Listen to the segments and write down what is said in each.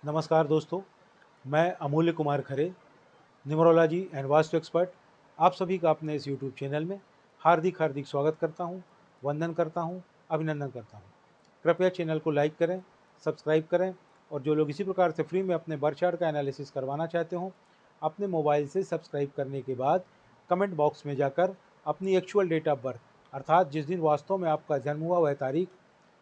नमस्कार दोस्तों, मैं अमूल्य Kumar Khare, numerology and vastu expert, आप सभी का अपने इस यूट्यूब चैनल में हार्दिक हार्दिक स्वागत करता हूं, वंदन करता हूं, अभिनंदन करता हूं। कृपया चैनल को लाइक करें, सब्सक्राइब करें और जो लोग इसी प्रकार से फ्री में अपने बर्थ चार्ट का एनालिसिस करवाना चाहते हों, अपने मोबाइल से सब्सक्राइब करने के बाद कमेंट बॉक्स में जाकर अपनी एक्चुअल डेट ऑफ बर्थ अर्थात जिस दिन वास्तव में आपका जन्म हुआ वह तारीख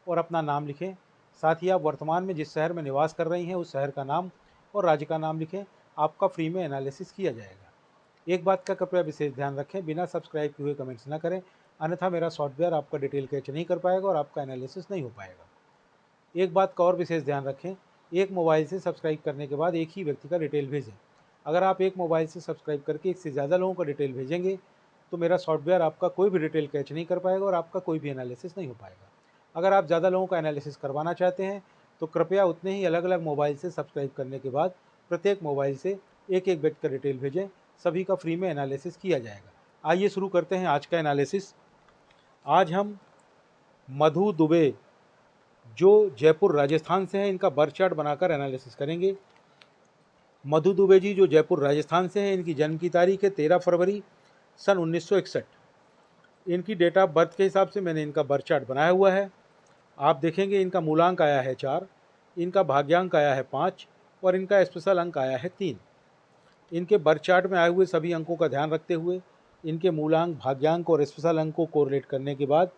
और अपना नाम लिखें। साथ ही आप वर्तमान में जिस शहर में निवास कर रही हैं उस शहर का नाम और राज्य का नाम लिखें। आपका फ्री में एनालिसिस किया जाएगा। एक बात का कृपया विशेष ध्यान रखें, बिना सब्सक्राइब किए हुए कमेंट्स ना करें, अन्यथा मेरा सॉफ्टवेयर आपका डिटेल कैच नहीं कर पाएगा और आपका एनालिसिस नहीं हो पाएगा। एक बात का और विशेष ध्यान रखें, एक मोबाइल से सब्सक्राइब करने के बाद एक ही व्यक्ति का डिटेल भेजें। अगर आप एक मोबाइल से सब्सक्राइब करके एक से ज़्यादा लोगों का डिटेल भेजेंगे तो मेरा सॉफ्टवेयर आपका कोई भी डिटेल कैच नहीं कर पाएगा और आपका कोई भी एनालिसिस नहीं हो पाएगा। अगर आप ज़्यादा लोगों का एनालिसिस करवाना चाहते हैं तो कृपया उतने ही अलग अलग मोबाइल से सब्सक्राइब करने के बाद प्रत्येक मोबाइल से एक एक व्यक्ति का डिटेल भेजें, सभी का फ्री में एनालिसिस किया जाएगा। आइए शुरू करते हैं आज का एनालिसिस। आज हम मधु दुबे जो जयपुर राजस्थान से हैं इनका बर्थ चार्ट बनाकर एनालिसिस करेंगे। मधु दुबे जी जो जयपुर राजस्थान से हैं, इनकी जन्म की तारीख है 13 फरवरी सन 1961। इनकी डेट ऑफ बर्थ के हिसाब से मैंने इनका बर्थ चार्ट बनाया हुआ है। आप देखेंगे इनका मूलांक आया है 4, इनका भाग्यांक आया है 5 और इनका स्पेशल अंक आया है 3। इनके बर्थ चार्ट में आए हुए सभी अंकों का ध्यान रखते हुए इनके मूलांक, भाग्यांक और स्पेशल अंक को कोरिलेट करने के बाद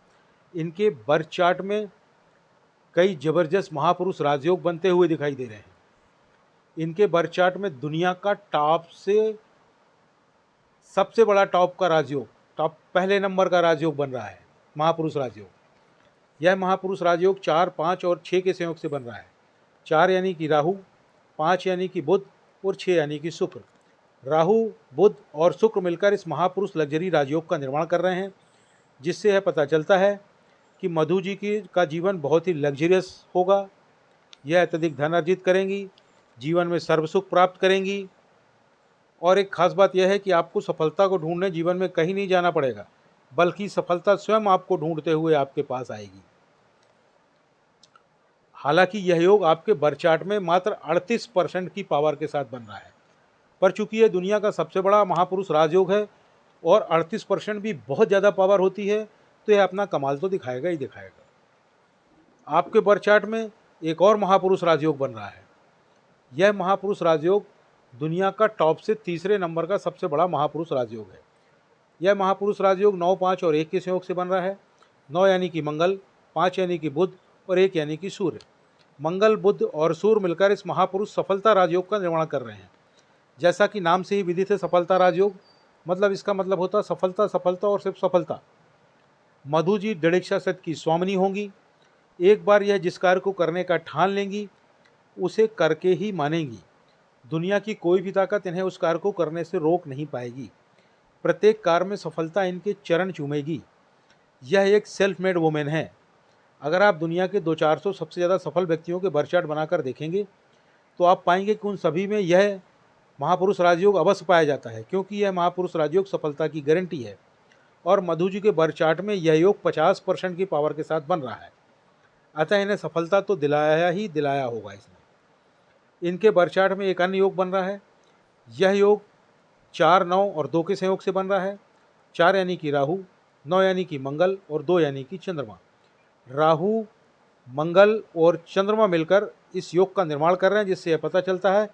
इनके बर्थ चार्ट में कई जबरदस्त महापुरुष राजयोग बनते हुए दिखाई दे रहे हैं। इनके बर्थ चार्ट में दुनिया का टॉप से सबसे बड़ा टॉप का राजयोग, टॉप पहले नंबर का राजयोग बन रहा है, महापुरुष राजयोग। यह महापुरुष राजयोग 4, 5 और 6 के संयोग से बन रहा है। 4 यानी कि राहु, 5 यानी कि बुध और 6 यानी कि शुक्र। राहु, बुध और शुक्र मिलकर इस महापुरुष लग्जरी राजयोग का निर्माण कर रहे हैं, जिससे यह पता चलता है कि मधु जी का जीवन बहुत ही लग्जरियस होगा। यह अत्यधिक धन अर्जित करेंगी, जीवन में सर्वसुख प्राप्त करेंगी और एक खास बात यह है कि आपको सफलता को ढूंढने जीवन में कहीं नहीं जाना पड़ेगा, बल्कि सफलता स्वयं आपको ढूंढते हुए आपके पास आएगी। हालांकि यह योग आपके बर्थ चार्ट में मात्र 38% की पावर के साथ बन रहा है, पर चूंकि यह दुनिया का सबसे बड़ा महापुरुष राजयोग है और 38% भी बहुत ज़्यादा पावर होती है, तो यह अपना कमाल तो दिखाएगा ही दिखाएगा। आपके बर्थ चार्ट में एक और महापुरुष राजयोग बन रहा है। यह महापुरुष राजयोग दुनिया का टॉप से तीसरे नंबर का सबसे बड़ा महापुरुष राजयोग है। यह महापुरुष राजयोग 9, 5 और 1 के संयोग से बन रहा है। 9 यानी कि मंगल, 5 यानी कि बुध और 1 यानी कि सूर्य। मंगल, बुध और सूर्य मिलकर इस महापुरुष सफलता राजयोग का निर्माण कर रहे हैं। जैसा कि नाम से ही विदित है सफलता राजयोग, मतलब इसका मतलब होता है सफलता, सफलता और सिर्फ सफलता। मधु जी दृढ़ इच्छा शक्ति की स्वामिनी होंगी। एक बार यह जिस कार्य को करने का ठान लेंगी उसे करके ही मानेंगी। दुनिया की कोई भी ताकत इन्हें उस कार्य को करने से रोक नहीं पाएगी। प्रत्येक कार्य में सफलता इनके चरण चूमेगी। यह एक सेल्फ मेड वुमेन है। अगर आप दुनिया के 200-400 सबसे ज़्यादा सफल व्यक्तियों के बर्थ चार्ट बनाकर देखेंगे तो आप पाएंगे कि उन सभी में यह महापुरुष राजयोग अवश्य पाया जाता है, क्योंकि यह महापुरुष राजयोग सफलता की गारंटी है। और मधु जी के बर्थ चार्ट में यह योग 50% की पावर के साथ बन रहा है, अतः इन्हें सफलता तो दिलाया ही दिलाया होगा इसने। इनके बर्थ चार्ट में एक अन्य योग बन रहा है। यह योग 4, 9 और 2 के संयोग से बन रहा है। 4 यानी कि राहु, 9 यानी कि मंगल और 2 यानी कि चंद्रमा। राहु, मंगल और चंद्रमा मिलकर इस योग का निर्माण कर रहे हैं, जिससे यह पता चलता है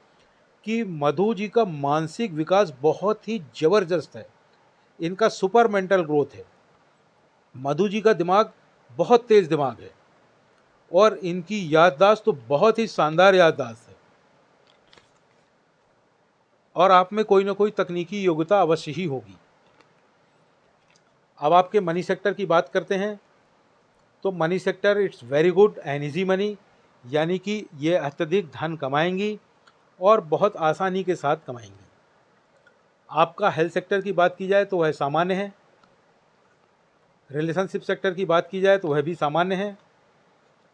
कि मधु जी का मानसिक विकास बहुत ही जबरदस्त है। इनका सुपर मेंटल ग्रोथ है। मधु जी का दिमाग बहुत तेज दिमाग है और इनकी याददाश्त तो बहुत ही शानदार याददाश्त है और आप में कोई ना कोई तकनीकी योग्यता अवश्य ही होगी। अब आपके मनी सेक्टर की बात करते हैं तो money sector it's very good and easy money, यानी कि ये अत्यधिक धन कमाएंगी और बहुत आसानी के साथ कमाएंगी। आपका हेल्थ सेक्टर की बात की जाए तो वह सामान्य है। रिलेशनशिप सेक्टर की बात की जाए तो वह भी सामान्य है।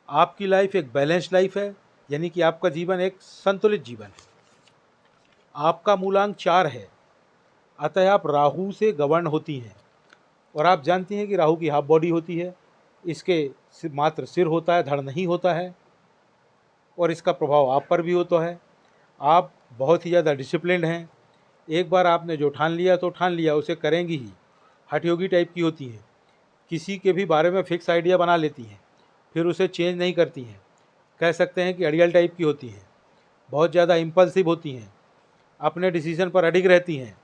आपकी लाइफ एक बैलेंस्ड लाइफ है, यानी कि आपका जीवन एक संतुलित जीवन है। आपका मूलांक 4 है, अतः आप राहु से गवर्न होती हैं और आप जानती हैं कि राहु की हाफ बॉडी होती है, इसके मात्र सिर होता है, धड़ नहीं होता है। और इसका प्रभाव आप पर भी होता है। आप बहुत ही ज़्यादा डिसिप्लिन्ड हैं। एक बार आपने जो ठान लिया तो ठान लिया, उसे करेंगी ही। हठयोगी टाइप की होती हैं, किसी के भी बारे में फिक्स आइडिया बना लेती हैं, फिर उसे चेंज नहीं करती हैं। कह सकते हैं कि अड़ियल टाइप की होती हैं, बहुत ज़्यादा इम्पल्सिव होती हैं, अपने डिसीजन पर अडिग रहती हैं,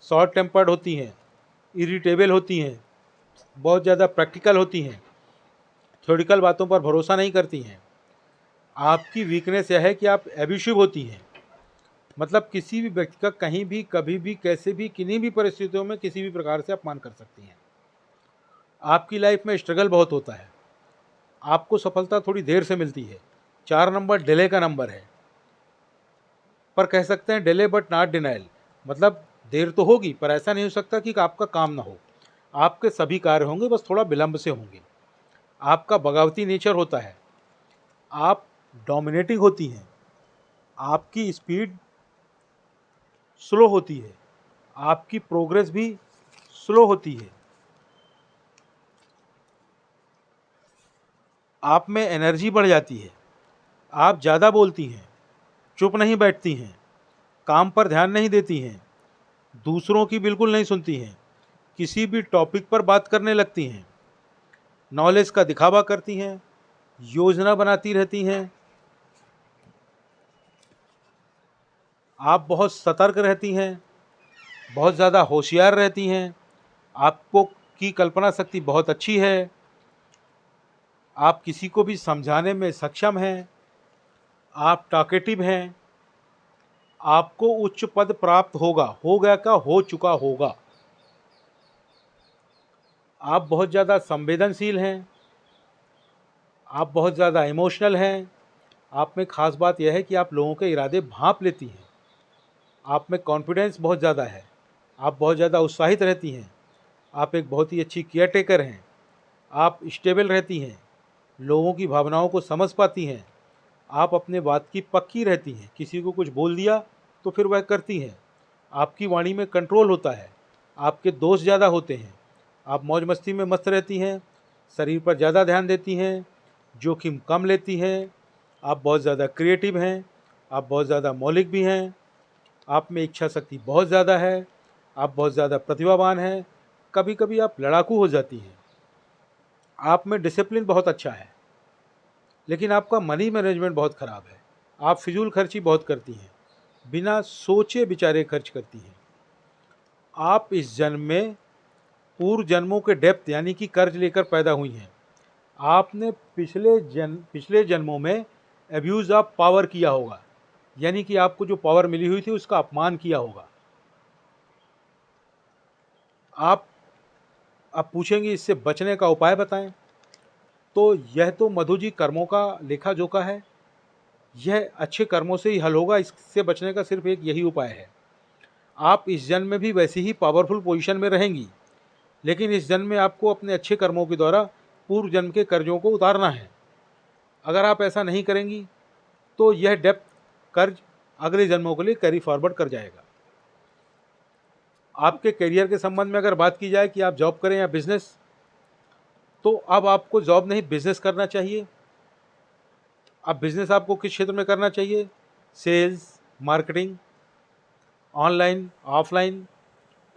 शॉर्ट टेम्पर्ड होती हैं, इरिटेबल होती हैं, बहुत ज़्यादा प्रैक्टिकल होती हैं, थ्योरिकल बातों पर भरोसा नहीं करती हैं। आपकी वीकनेस यह है कि आप एब्यूसिव होती हैं, मतलब किसी भी व्यक्ति का कहीं भी, कभी भी, कैसे भी, किन्हीं भी परिस्थितियों में किसी भी प्रकार से अपमान कर सकती हैं। आपकी लाइफ में स्ट्रगल बहुत होता है, आपको सफलता थोड़ी देर से मिलती है। 4 नंबर डिले का नंबर है, पर कह सकते हैं डिले बट नॉट डिनाइल, मतलब देर तो होगी पर ऐसा नहीं हो सकता कि आपका काम ना हो। आपके सभी कार्य होंगे, बस थोड़ा विलंब से होंगे। आपका बगावती नेचर होता है, आप डोमिनेटिंग होती हैं, आपकी स्पीड स्लो होती है, आपकी प्रोग्रेस भी स्लो होती है। आप में एनर्जी बढ़ जाती है, आप ज़्यादा बोलती हैं, चुप नहीं बैठती हैं, काम पर ध्यान नहीं देती हैं, दूसरों की बिल्कुल नहीं सुनती हैं, किसी भी टॉपिक पर बात करने लगती हैं, नॉलेज का दिखावा करती हैं, योजना बनाती रहती हैं। आप बहुत सतर्क रहती हैं, बहुत ज़्यादा होशियार रहती हैं, आपको की कल्पना शक्ति बहुत अच्छी है, आप किसी को भी समझाने में सक्षम हैं, आप टॉकेटिव हैं, आपको उच्च पद प्राप्त होगा, हो गया का हो चुका होगा। आप बहुत ज़्यादा संवेदनशील हैं, आप बहुत ज़्यादा इमोशनल हैं। आप में ख़ास बात यह है कि आप लोगों के इरादे भांप लेती हैं, आप में कॉन्फिडेंस बहुत ज़्यादा है, आप बहुत ज़्यादा उत्साहित रहती हैं, आप एक बहुत ही अच्छी केयर टेकर हैं, आप स्टेबल रहती हैं, लोगों की भावनाओं को समझ पाती हैं, आप अपने बात की पक्की रहती हैं, किसी को कुछ बोल दिया तो फिर वह करती हैं, आपकी वाणी में कंट्रोल होता है, आपके दोस्त ज़्यादा होते हैं, आप मौज मस्ती में मस्त रहती हैं, शरीर पर ज़्यादा ध्यान देती हैं, जोखिम कम लेती हैं, आप बहुत ज़्यादा क्रिएटिव हैं, आप बहुत ज़्यादा मौलिक भी हैं, आप में इच्छा शक्ति बहुत ज़्यादा है, आप बहुत ज़्यादा प्रतिभावान हैं, कभी कभी आप लड़ाकू हो जाती हैं। आप में डिसिप्लिन बहुत अच्छा है, लेकिन आपका मनी मैनेजमेंट बहुत ख़राब है। आप फिजूल खर्ची बहुत करती हैं, बिना सोचे विचारे खर्च करती हैं। आप इस जन्म में पूर्व जन्मों के डेप्थ यानी कि कर्ज लेकर पैदा हुई हैं। आपने पिछले जन्मों में एब्यूज़ ऑफ पावर किया होगा, यानी कि आपको जो पावर मिली हुई थी उसका अपमान किया होगा। आप अब पूछेंगे इससे बचने का उपाय बताएं, तो यह तो मधु जी कर्मों का लेखा जोखा है, यह अच्छे कर्मों से ही हल होगा। इससे बचने का सिर्फ एक यही उपाय है। आप इस जन्म में भी वैसी ही पावरफुल पोजीशन में रहेंगी, लेकिन इस जन्म में आपको अपने अच्छे कर्मों के द्वारा पूर्व जन्म के कर्जों को उतारना है। अगर आप ऐसा नहीं करेंगी तो यह डेप्थ कर्ज अगले जन्मों के लिए कैरी फॉरवर्ड कर जाएगा। आपके करियर के संबंध में अगर बात की जाए कि आप जॉब करें या बिजनेस, तो अब आपको जॉब नहीं बिजनेस करना चाहिए। अब बिजनेस आपको किस क्षेत्र में करना चाहिए? Sales, marketing, online, offline,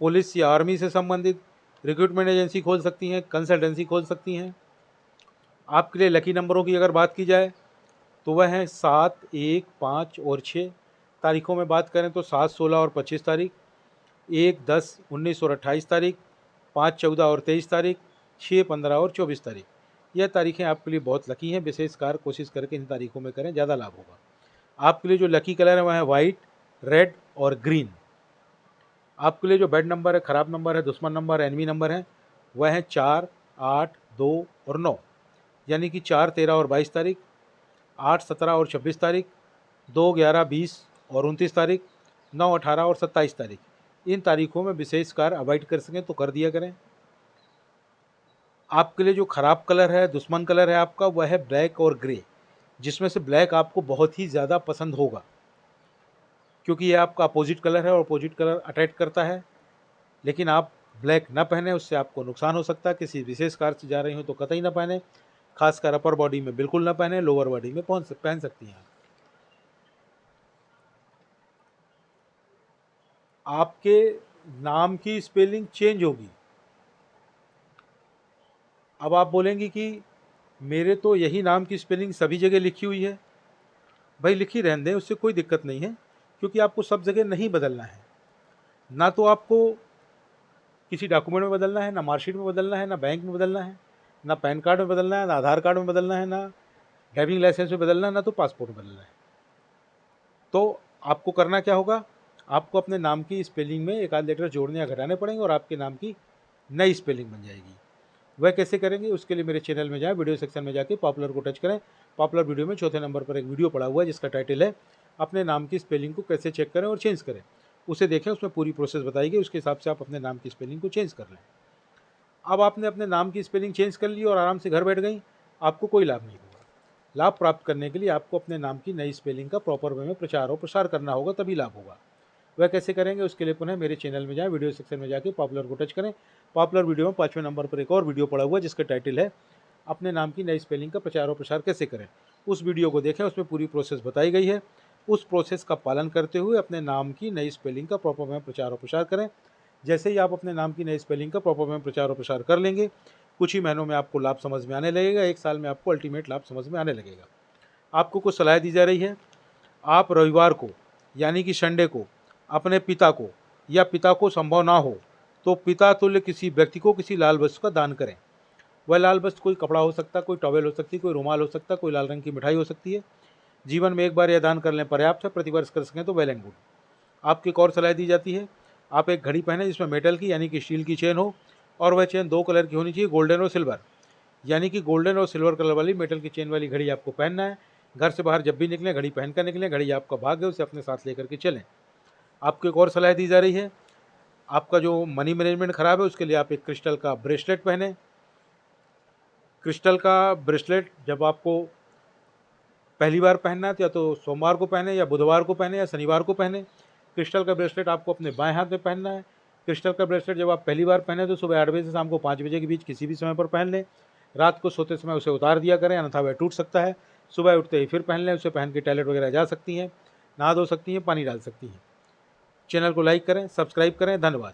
police या आर्मी से संबंधित, रिक्रूटमेंट एजेंसी खोल सकती हैं, कंसल्टेंसी खोल सकती हैं। आपके लिए लकी नंबरों की अगर बात की जाए तो वह हैं 7, 1, 5 और 6। तारीखों में बात करें तो 7, 16 और 25 तारीख, 1, 10, 19 और 28 तारीख, 5, 14 और 23 तारीख, 6, 15 और 24 तारीख। यह तारीखें आपके लिए बहुत लकी हैं। विशेषकर कोशिश करके इन तारीखों में करें, ज़्यादा लाभ होगा। आपके लिए जो लकी कलर है वह है वाइट, रेड और ग्रीन। आपके लिए जो बैड नंबर है, ख़राब नंबर है, दुश्मन नंबर, एनिमी नंबर है, वह है 4, 8, 2 और 9, यानी कि 4, 13 और 22 तारीख, 8, 17 और 26 तारीख, 2, 11, 20 और 29 तारीख, 9, 18 और 27 तारीख। इन तारीखों में विशेष कार्य अवॉइड कर सकें तो कर दिया करें। आपके लिए जो ख़राब कलर है, दुश्मन कलर है आपका, वह है ब्लैक और ग्रे, जिसमें से ब्लैक आपको बहुत ही ज़्यादा पसंद होगा, क्योंकि ये आपका अपोजिट कलर है और अपोजिट कलर अट्रैक्ट करता है। लेकिन आप ब्लैक न पहने, उससे आपको नुकसान हो सकता है। किसी विशेष कार्य से जा रही हो तो कतई न पहने। खासकर अपर बॉडी में बिल्कुल ना पहने, लोअर बॉडी में पहन सकती हैं। आपके नाम की स्पेलिंग चेंज होगी। अब आप बोलेंगी कि मेरे तो यही नाम की स्पेलिंग सभी जगह लिखी हुई है। भाई लिखी रहने दें, उससे कोई दिक्कत नहीं है, क्योंकि आपको सब जगह नहीं बदलना है। ना तो आपको किसी डॉक्यूमेंट में बदलना है, ना मार्कशीट में बदलना है, ना बैंक में बदलना है, ना पैन कार्ड में बदलना है, ना आधार कार्ड में बदलना है, ना ड्राइविंग लाइसेंस में बदलना है, ना तो पासपोर्ट में बदलना है। तो आपको करना क्या होगा, आपको अपने नाम की स्पेलिंग में एक आध लेटर जोड़ने या घटाने पड़ेंगे और आपके नाम की नई स्पेलिंग बन जाएगी। वह कैसे करेंगे, उसके लिए मेरे चैनल में जाएं, वीडियो सेक्शन में जाके पॉपुलर को टच करें। पॉपुलर वीडियो में चौथे नंबर पर एक वीडियो पड़ा हुआ है जिसका टाइटल है अपने नाम की स्पेलिंग को कैसे चेक करें और चेंज करें। उसे देखें, उसमें पूरी प्रोसेस बताई गई, उसके हिसाब से आप अपने नाम की स्पेलिंग को चेंज कर लें। अब आपने अपने नाम की स्पेलिंग चेंज कर ली और आराम से घर बैठ गई, आपको कोई लाभ नहीं होगा। लाभ प्राप्त करने के लिए आपको अपने नाम की नई स्पेलिंग का प्रॉपर वे में प्रचार और प्रसार करना होगा, तभी लाभ होगा। वह कैसे करेंगे, उसके लिए पुनः मेरे चैनल में जाएं, वीडियो सेक्शन में जाके पॉपुलर को टच करें। पॉपुलर वीडियो में 5वें नंबर पर एक और वीडियो पड़ा हुआ है जिसका टाइटल है अपने नाम की नई स्पेलिंग का प्रचार और प्रसार कैसे करें। उस वीडियो को देखें, उसमें पूरी प्रोसेस बताई गई है। उस प्रोसेस का पालन करते हुए अपने नाम की नई स्पेलिंग का प्रॉपर वे में प्रचार और प्रसार करें। जैसे ही आप अपने नाम की नई स्पेलिंग का प्रॉपर वे में प्रचार और प्रसार कर लेंगे, कुछ ही महीनों में आपको लाभ समझ में आने लगेगा, 1 साल में आपको अल्टीमेट लाभ समझ में आने लगेगा। आपको कुछ सलाह दी जा रही है, आप रविवार को यानी कि संडे को अपने पिता को, या पिता को संभव ना हो तो पिता तुल्य किसी व्यक्ति को किसी लाल वस्तु का दान करें। वह लाल वस्तु कोई कपड़ा हो सकता है, कोई टॉवेल हो सकती है, कोई रुमाल हो सकता है, कोई लाल रंग की मिठाई हो सकती है। जीवन में एक बार यह दान कर लें पर्याप्त है, प्रतिवर्ष कर सकें तो वेल एंड गुड। आपकी एक और सलाह दी जाती है, आप एक घड़ी पहने जिसमें मेटल की यानी कि स्टील की चेन हो, और वह चेन 2 कलर की होनी चाहिए, गोल्डन और सिल्वर। यानी कि गोल्डन और सिल्वर कलर वाली मेटल की चेन वाली घड़ी आपको पहनना है। घर से बाहर जब भी निकलें घड़ी पहनकर निकलें, घड़ी आपका भाग्य है, उसे अपने साथ लेकर के चलें। आपको एक और सलाह दी जा रही है, आपका जो मनी मैनेजमेंट खराब है उसके लिए आप एक क्रिस्टल का ब्रेसलेट पहने। क्रिस्टल का ब्रेसलेट जब आपको पहली बार पहनना है तो या तो सोमवार को पहने, या बुधवार को पहने, या शनिवार को पहने। क्रिस्टल का ब्रेसलेट आपको अपने बाएं हाथ में पहनना है। क्रिस्टल का ब्रेसलेट जब आप पहली बार पहने तो सुबह 8 बजे से शाम को 5 बजे के बीच किसी भी समय पर पहन लें। रात को सोते समय उसे उतार दिया करें, अन्यथा वह टूट सकता है। सुबह उठते ही फिर पहन लें, उसे पहन के टॉयलेट वगैरह जा सकती हैं, नहा धो सकती हैं, पानी डाल सकती हैं। चैनल को लाइक करें, सब्सक्राइब करें। धन्यवाद।